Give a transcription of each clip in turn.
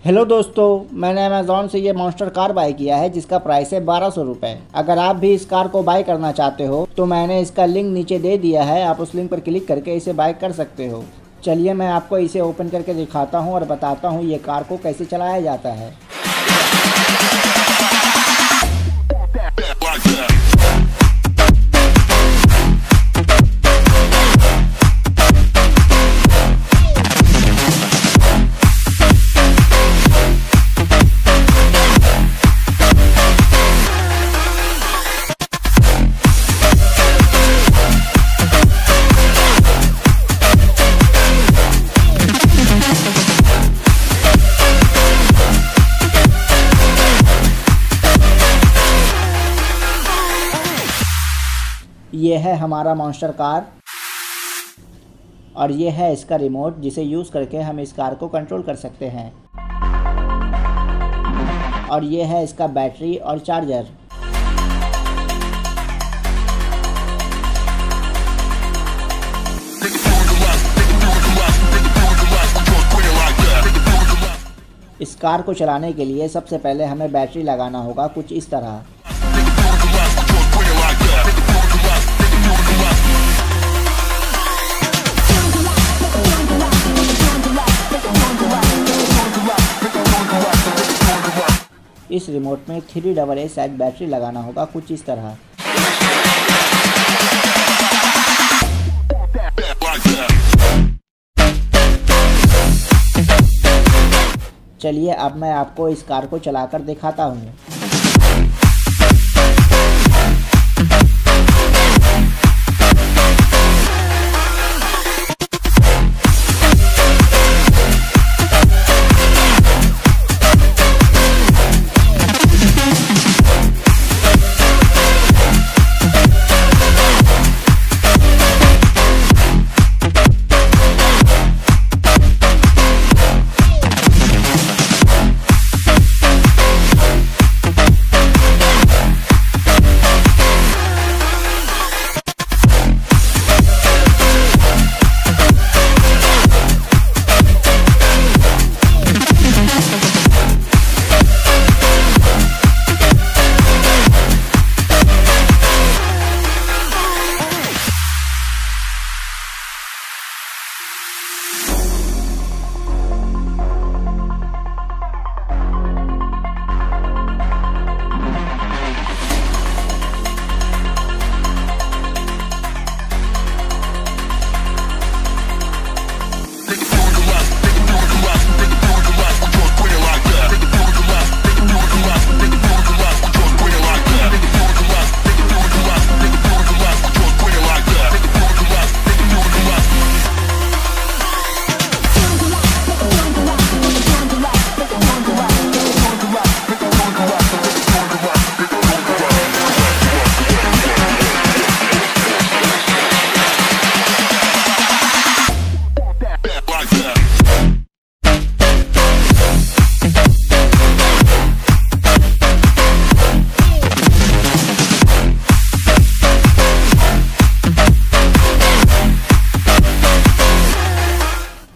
Hello दोस्तों, मैंने Amazon से ये मॉन्स्टर कार बाय किया है जिसका प्राइस है 1200 रुपये। अगर आप भी इस कार को बाय करना चाहते हो तो मैंने इसका लिंक नीचे दे दिया है, आप उस लिंक पर क्लिक करके इसे बाय कर सकते हो। चलिए मैं आपको इसे ओपन करके दिखाता हूँ और बताता हूँ ये कार को कैसे चलाया जाता है। ये है हमारा मॉन्स्टर कार और ये है इसका रिमोट जिसे यूज़ करके हम इस कार को कंट्रोल कर सकते हैं। और ये है इसका बैटरी और चार्जर। इस कार को चलाने के लिए सबसे पहले हमें बैटरी लगाना होगा कुछ इस तरह। इस रिमोट में 3AA साइज बैटरी लगाना होगा कुछ इस तरह। चलिए अब मैं आपको इस कार को चलाकर दिखाता हूँ।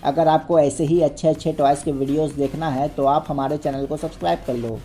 अगर आपको ऐसे ही अच्छे टॉयज़ के वीडियोस देखना है तो आप हमारे चैनल को सब्सक्राइब कर लो।